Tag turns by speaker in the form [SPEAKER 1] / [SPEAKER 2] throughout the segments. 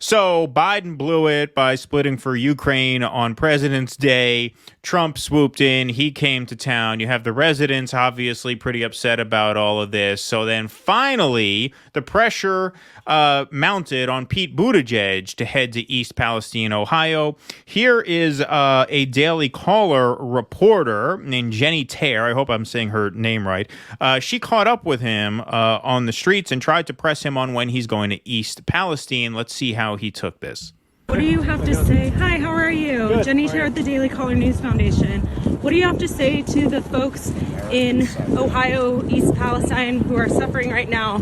[SPEAKER 1] So Biden blew it by splitting for Ukraine on President's Day. Trump swooped in. He came to town. You have the residents obviously pretty upset about all of this. So then finally, the pressure mounted on Pete Buttigieg to head to East Palestine, Ohio. Here is a Daily Caller reporter named Jenny Tare. I hope I'm saying her name right. She caught up with him on the streets and tried to press him on when he's going to East Palestine. Let's see how he took this.
[SPEAKER 2] What do you have to say? Hi, how are you?
[SPEAKER 3] Good.
[SPEAKER 2] Jenny Tare at the Daily Caller News Foundation. What do you have to say to the folks in Ohio, East Palestine, who are suffering right now?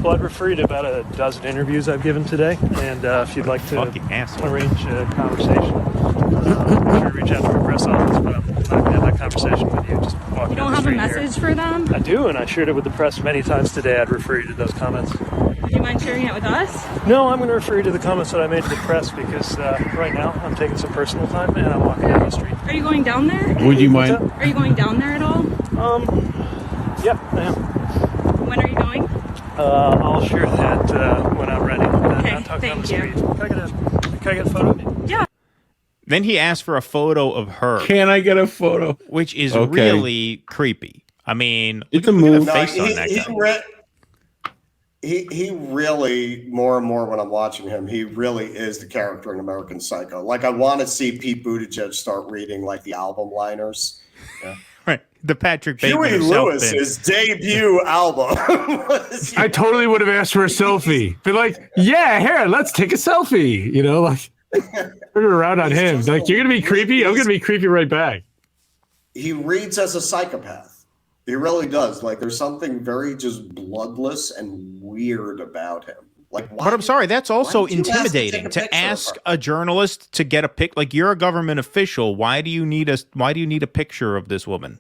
[SPEAKER 3] Well, I'd refer you to about a dozen interviews I've given today, and if you'd like to arrange a conversation, I'm sure reach out to our press office, but I'm not going to have that conversation with you. Just walk
[SPEAKER 2] You
[SPEAKER 3] down
[SPEAKER 2] don't
[SPEAKER 3] the
[SPEAKER 2] have a
[SPEAKER 3] street
[SPEAKER 2] message
[SPEAKER 3] here.
[SPEAKER 2] for them?
[SPEAKER 3] I do, and I shared it with the press many times today. I'd refer you to those comments.
[SPEAKER 2] Would you mind sharing it with us?
[SPEAKER 3] No, I'm going to refer you to the comments that I made to the press because right now I'm taking some personal time and I'm walking down the street.
[SPEAKER 2] Are you going down there?
[SPEAKER 4] Would you mind?
[SPEAKER 2] Are you going down there at all?
[SPEAKER 3] Yeah, I am.
[SPEAKER 2] When are you going?
[SPEAKER 3] I'll share that when I'm ready.
[SPEAKER 2] Okay,
[SPEAKER 3] Not talking on the
[SPEAKER 2] thank
[SPEAKER 3] street.
[SPEAKER 2] you.
[SPEAKER 3] Can I get a photo of you?
[SPEAKER 2] Yeah.
[SPEAKER 1] Then he asked for a photo of her,
[SPEAKER 4] Can I get a photo?
[SPEAKER 1] which is
[SPEAKER 4] Okay.
[SPEAKER 1] really creepy. I mean,
[SPEAKER 4] It's
[SPEAKER 1] look
[SPEAKER 4] a
[SPEAKER 1] at the
[SPEAKER 4] move.
[SPEAKER 1] face on that guy.
[SPEAKER 5] He really, more and more when I'm watching him, he really is the character in American Psycho. Like, I want to see Pete Buttigieg start reading like the album liners. Yeah.
[SPEAKER 1] Right. The Patrick Bateman
[SPEAKER 5] Huey
[SPEAKER 1] of South Bend.
[SPEAKER 5] Lewis's debut album.
[SPEAKER 4] I totally would have asked for a selfie. Be like, yeah, here, let's take a selfie. You know, like turn it around on him. Like, you're gonna be creepy. I'm gonna be creepy right back.
[SPEAKER 5] He reads as a psychopath. He really does. Like, there's something very just bloodless and weird about him. Like, why
[SPEAKER 1] But I'm sorry, that's also
[SPEAKER 5] did you ask to take
[SPEAKER 1] intimidating
[SPEAKER 5] a
[SPEAKER 1] to
[SPEAKER 5] picture of
[SPEAKER 1] ask
[SPEAKER 5] her?
[SPEAKER 1] a journalist to get a pic. Like, you're a government official. Why do you need a picture of this woman?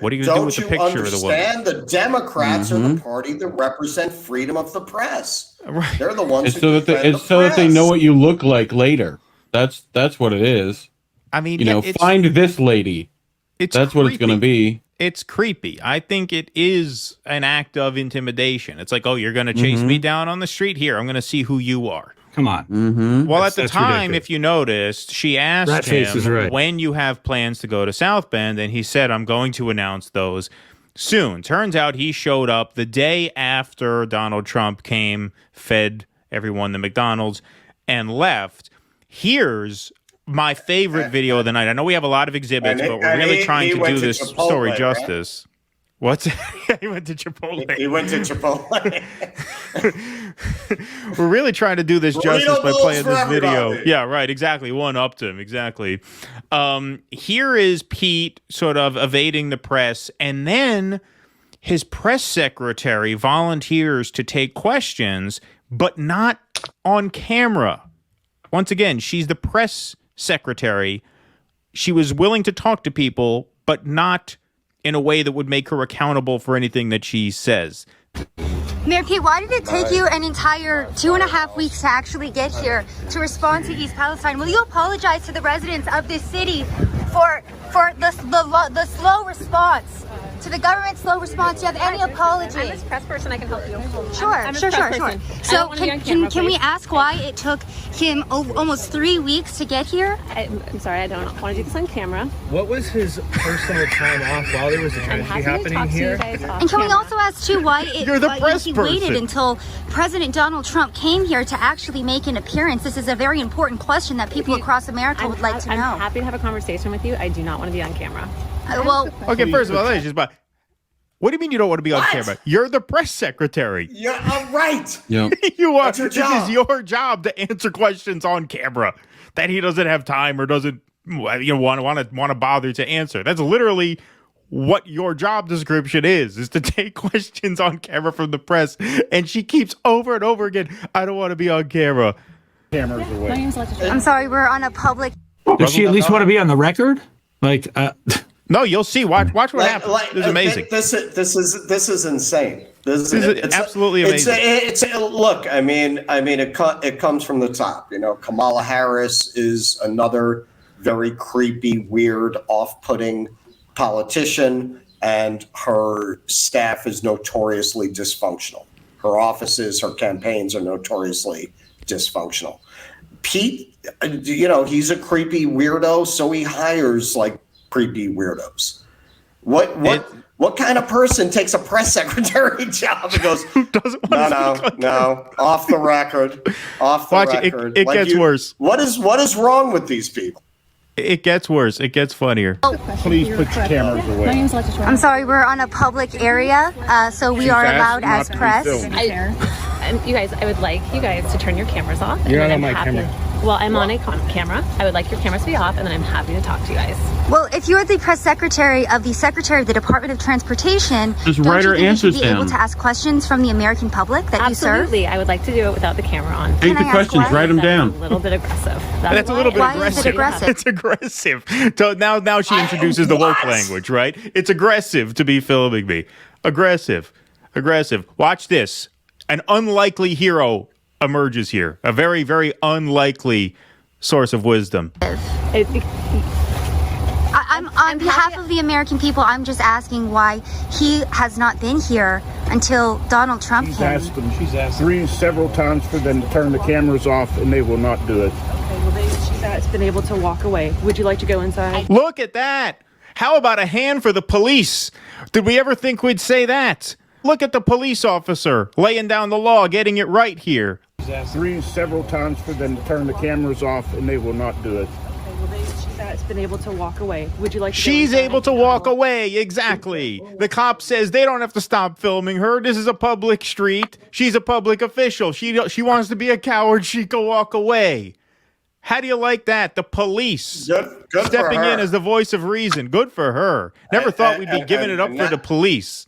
[SPEAKER 1] What are you going to do with the picture of the woman?
[SPEAKER 5] Don't you understand? The Democrats are the party that represent freedom of the press.
[SPEAKER 1] Right.
[SPEAKER 5] They're the ones
[SPEAKER 4] It's
[SPEAKER 5] who
[SPEAKER 4] so that
[SPEAKER 5] defend
[SPEAKER 4] it's so that they
[SPEAKER 5] press.
[SPEAKER 4] know what you look like later. That's what it is.
[SPEAKER 1] I mean,
[SPEAKER 4] You know, find this lady. That's what it's going to be.
[SPEAKER 1] It's creepy. I think it is an act of intimidation. It's like, oh, you're going to chase me down on the street? Here, I'm going to see who you are.
[SPEAKER 6] Come on.
[SPEAKER 1] Well, at the
[SPEAKER 6] That's
[SPEAKER 1] time,
[SPEAKER 6] ridiculous.
[SPEAKER 1] if you noticed, she asked
[SPEAKER 6] Rat face is
[SPEAKER 1] him
[SPEAKER 6] right.
[SPEAKER 1] when you have plans to go to South Bend, and he said, I'm going to announce those soon. Turns out he showed up the day after Donald Trump came, fed everyone the McDonald's, and left. Here's my favorite video of the night. I know we have a lot of exhibits, but we're really trying to do this
[SPEAKER 5] Chipotle,
[SPEAKER 1] story
[SPEAKER 5] right?
[SPEAKER 1] justice. What's he went to Chipotle.
[SPEAKER 5] He went to Chipotle.
[SPEAKER 1] We're really trying to do this
[SPEAKER 5] Burrito
[SPEAKER 1] justice by
[SPEAKER 5] bowls
[SPEAKER 1] playing
[SPEAKER 5] for
[SPEAKER 1] this video.
[SPEAKER 5] everybody.
[SPEAKER 1] Yeah, right. Exactly. One upped him. Exactly. Here is Pete sort of evading the press, and then his press secretary volunteers to take questions, but not on camera. Once again, she's the press secretary. She was willing to talk to people, but not in a way that would make her accountable for anything that she says.
[SPEAKER 7] Mayor Pete, why did it take you an entire 2.5 weeks to actually get here to respond to East Palestine? Will you apologize to the residents of this city for the slow response, to the government's slow response? Do you have any apology?
[SPEAKER 8] I'm this press person. I can help you.
[SPEAKER 7] Sure. So can we ask why it took him almost 3 weeks to get here?
[SPEAKER 8] I'm sorry, I don't want to do this on camera.
[SPEAKER 9] What was his personal time off while there was a
[SPEAKER 8] I'm
[SPEAKER 9] tragedy
[SPEAKER 8] happy to
[SPEAKER 9] happening
[SPEAKER 8] talk to you
[SPEAKER 9] here?
[SPEAKER 8] guys off
[SPEAKER 7] And can we
[SPEAKER 8] camera.
[SPEAKER 7] also ask too why
[SPEAKER 1] You're the press
[SPEAKER 7] he waited
[SPEAKER 1] person.
[SPEAKER 7] until President Donald Trump came here to actually make an appearance? This is a very important question that people across America would like to know.
[SPEAKER 8] I'm happy to have a conversation with you. I do not want to be on camera.
[SPEAKER 7] Well,
[SPEAKER 1] Okay, first of all, let's just about. What do you mean you don't want to be on
[SPEAKER 5] What?
[SPEAKER 1] camera? You're the press secretary.
[SPEAKER 5] Yeah, I'm right.
[SPEAKER 4] Yeah.
[SPEAKER 1] You are.
[SPEAKER 5] That's your
[SPEAKER 1] It
[SPEAKER 5] job.
[SPEAKER 1] is your job to answer questions on camera that he doesn't have time or doesn't want to bother to answer. That's literally what your job description is to take questions on camera from the press. And she keeps over and over again, I don't want to be on camera.
[SPEAKER 9] Cameras away.
[SPEAKER 8] My name's Alexis.
[SPEAKER 7] I'm sorry, we're on a public.
[SPEAKER 6] Does she at least want to be on the record? Like,
[SPEAKER 1] No, you'll see. Watch what happens. This is amazing.
[SPEAKER 5] This is insane.
[SPEAKER 1] This is absolutely amazing.
[SPEAKER 5] It's look. I mean, it comes from the top. You know, Kamala Harris is another very creepy, weird, off-putting politician, and her staff is notoriously dysfunctional. Her offices, her campaigns are notoriously dysfunctional. Pete, he's a creepy weirdo, so he hires like creepy weirdos. What kind of person takes a press secretary job and goes, no, off the record, record.
[SPEAKER 1] It gets worse.
[SPEAKER 5] What is wrong with these people?
[SPEAKER 1] It gets worse. It gets funnier.
[SPEAKER 9] Please put your cameras away.
[SPEAKER 7] I'm sorry, we're on a public area, so we are allowed as press.
[SPEAKER 8] And you guys, I would like you guys to turn your cameras off.
[SPEAKER 9] You're
[SPEAKER 8] and
[SPEAKER 9] not
[SPEAKER 8] then
[SPEAKER 9] on my camera.
[SPEAKER 8] Well, I'm on a camera. I would like your cameras to be off, and then I'm happy to talk to you guys.
[SPEAKER 7] Well, if you're the press secretary of the Secretary of the Department of Transportation,
[SPEAKER 6] Just
[SPEAKER 7] don't
[SPEAKER 6] write
[SPEAKER 7] you
[SPEAKER 6] her
[SPEAKER 7] think you
[SPEAKER 6] answers
[SPEAKER 7] should be able
[SPEAKER 6] down.
[SPEAKER 7] to ask questions from the American public that
[SPEAKER 8] Absolutely. I would like to do it without the camera on.
[SPEAKER 6] Take the
[SPEAKER 7] I ask
[SPEAKER 6] questions,
[SPEAKER 7] why?
[SPEAKER 6] write them
[SPEAKER 8] That's
[SPEAKER 6] down.
[SPEAKER 8] a little bit aggressive.
[SPEAKER 1] That's a little bit
[SPEAKER 7] Why
[SPEAKER 1] aggressive.
[SPEAKER 7] is it aggressive?
[SPEAKER 1] It's aggressive. So now she introduces the woke language, right? It's aggressive to be filming me. Aggressive. Watch this. An unlikely hero emerges here. A very, very unlikely source of wisdom.
[SPEAKER 7] I'm on behalf of the American people, I'm just asking why he has not been here until Donald Trump
[SPEAKER 9] She's
[SPEAKER 7] came.
[SPEAKER 9] asked them. Several times for them to turn the cameras off, and they will not do it.
[SPEAKER 10] Okay, well, she's been able to walk away. Would you like to go inside?
[SPEAKER 1] Look at that. How about a hand for the police? Did we ever think we'd say that? Look at the police officer laying down the law, getting it right here.
[SPEAKER 9] She's asked several times for them to turn the cameras off, and they will not do it.
[SPEAKER 10] Okay, well, she's been able to walk away. Would you like to go
[SPEAKER 1] She's
[SPEAKER 10] inside?
[SPEAKER 1] able to walk away. Exactly. The cop says they don't have to stop filming her. This is a public street. She's a public official. She wants to be a coward. She can walk away. How do you like that? The police
[SPEAKER 5] Good
[SPEAKER 1] stepping
[SPEAKER 5] for her.
[SPEAKER 1] in as the voice of reason. Good for her. Never thought we'd be giving it up for the police.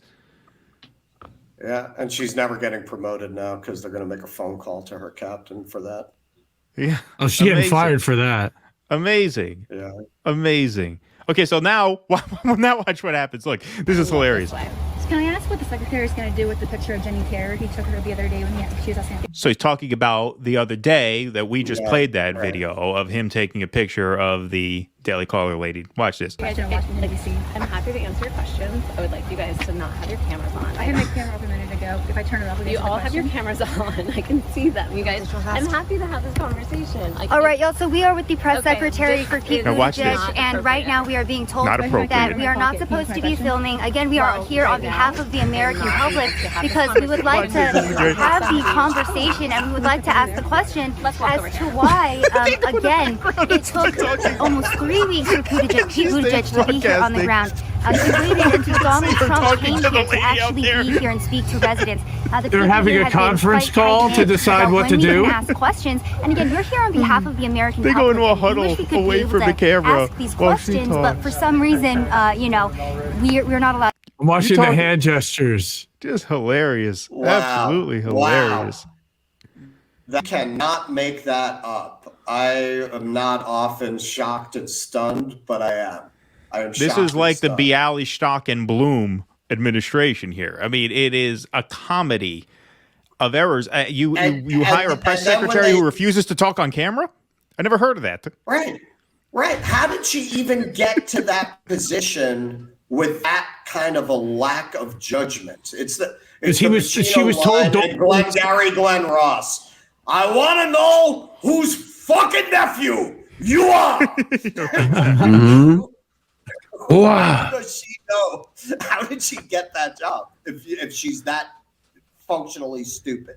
[SPEAKER 5] Yeah, and she's never getting promoted now because they're going to make a phone call to her captain for that.
[SPEAKER 1] Yeah.
[SPEAKER 6] Oh, she's getting fired for that.
[SPEAKER 1] Amazing.
[SPEAKER 5] Yeah.
[SPEAKER 1] Amazing. Okay, so now watch what happens. Look, this is hilarious.
[SPEAKER 11] Can I ask what the secretary is going to do with the picture of Jenny Kerr he took her the other day when she was asking?
[SPEAKER 1] So he's talking about the other day that we just played that video of him taking a picture of the Daily Caller lady. Watch this.
[SPEAKER 11] You guys are watching NBC.
[SPEAKER 8] I'm happy to answer your questions. I would like you guys to not have your cameras on.
[SPEAKER 11] I had my camera up a minute ago. If I turn it off,
[SPEAKER 8] You all have your cameras on. I can see them. You guys, I'm happy to have this conversation.
[SPEAKER 7] All right, y'all. So we are with the press
[SPEAKER 8] Okay,
[SPEAKER 7] secretary for Pete
[SPEAKER 1] Now watch
[SPEAKER 7] Buttigieg,
[SPEAKER 1] this.
[SPEAKER 7] and right now we are being told
[SPEAKER 1] Not appropriate.
[SPEAKER 7] that we are not supposed to be filming. Again, we are here on behalf of the American public because we would like to have the conversation and we would like to ask the question as to why, again, it took almost 3 weeks for Pete Buttigieg to be here on the ground. He waited until Donald Trump came here to actually be here and speak to residents.
[SPEAKER 6] They're having a conference call to decide what to do.
[SPEAKER 7] Ask questions, and again, we're here on behalf of the American
[SPEAKER 1] They
[SPEAKER 7] public.
[SPEAKER 1] go into a
[SPEAKER 7] We
[SPEAKER 1] huddle
[SPEAKER 7] wish we could
[SPEAKER 1] away
[SPEAKER 7] be able
[SPEAKER 1] from
[SPEAKER 7] to
[SPEAKER 1] the camera
[SPEAKER 7] ask these
[SPEAKER 1] while she
[SPEAKER 7] questions, but
[SPEAKER 1] talks.
[SPEAKER 7] for some reason, we're not allowed.
[SPEAKER 6] I'm watching the hand gestures.
[SPEAKER 1] Just hilarious.
[SPEAKER 5] Wow.
[SPEAKER 1] Absolutely hilarious.
[SPEAKER 5] That cannot make that up. I am not often shocked and stunned, but I am.
[SPEAKER 1] This is like the Bialystock and Bloom administration here. I mean, it is a comedy of errors. You hire a press secretary who refuses to talk on camera? I never heard of that.
[SPEAKER 5] Right. How did she even get to that position with that kind of a lack of judgment?
[SPEAKER 6] She was told don't.
[SPEAKER 5] Glenn Ross. I want to know whose fucking nephew you are.
[SPEAKER 6] Wow.
[SPEAKER 5] How does she know? How did she get that job if she's that functionally stupid?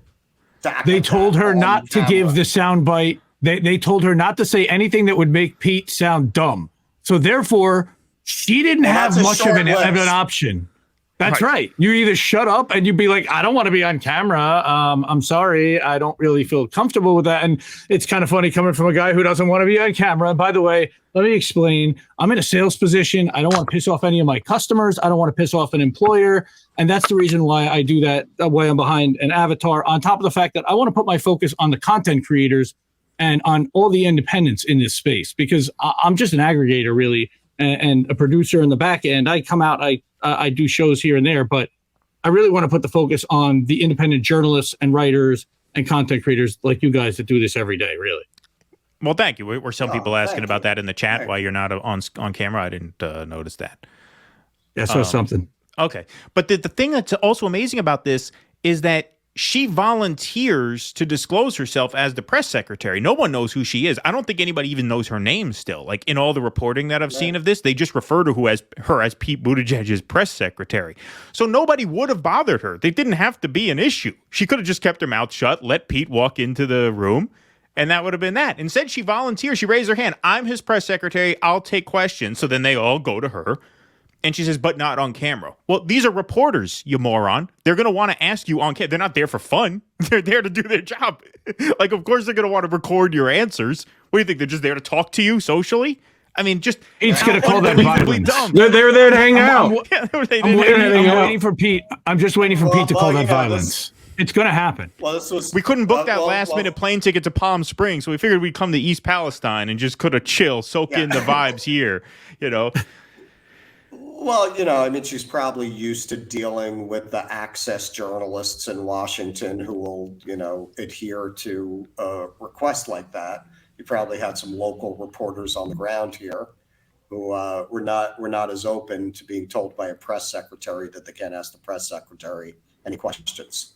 [SPEAKER 6] They told her not to give the soundbite. They told her not to say anything that would make Pete sound dumb. So therefore, she didn't have much of an option. That's right. You either shut up and you'd be like, I don't want to be on camera. I'm sorry. I don't really feel comfortable with that. And it's kind of funny coming from a guy who doesn't want to be on camera. By the way, let me explain. I'm in a sales position. I don't want to piss off any of my customers. I don't want to piss off an employer. And that's the reason why I do that, why I'm behind an avatar, on top of the fact that I want to put my focus on the content creators and on all the independents in this space, because I'm just an aggregator, really, and a producer in the back end. I come out, I do shows here and there, but I really want to put the focus on the independent journalists and writers and content creators like you guys that do this every day, really.
[SPEAKER 1] Well, thank you. Were some people asking about that in the chat while you're not on camera? I didn't notice that.
[SPEAKER 6] Yeah, so something.
[SPEAKER 1] Okay. But the thing that's also amazing about this is that she volunteers to disclose herself as the press secretary. No one knows who she is. I don't think anybody even knows her name still. Like in all the reporting that I've seen of this, they just refer to her as Pete Buttigieg's press secretary. So nobody would have bothered her. They didn't have to be an issue. She could have just kept her mouth shut, let Pete walk into the room, and that would have been that. Instead, she volunteers. She raised her hand. I'm his press secretary. I'll take questions. So then they all go to her. And she says, but not on camera. Well, these are reporters, you moron. They're going to want to ask you on camera. They're not there for fun. They're there to do their job. Like, of course, they're going to want to record your answers. What do you think? They're just there to talk to you socially? I mean, just
[SPEAKER 6] Pete's going to call that violence.
[SPEAKER 4] They're there to hang out.
[SPEAKER 6] I'm waiting for Pete. I'm just waiting for Pete to call that violence. It's going to happen.
[SPEAKER 5] Well,
[SPEAKER 1] we couldn't book that last-minute plane ticket to Palm Springs, so we figured we'd come to East Palestine and just could have chill, soak in the vibes here, you know.
[SPEAKER 5] Well, you know, I mean, she's probably used to dealing with the access journalists in Washington who will, you know, adhere to a request like that. You probably had some local reporters on the ground here who were not as open to being told by a press secretary that they can't ask the press secretary any questions.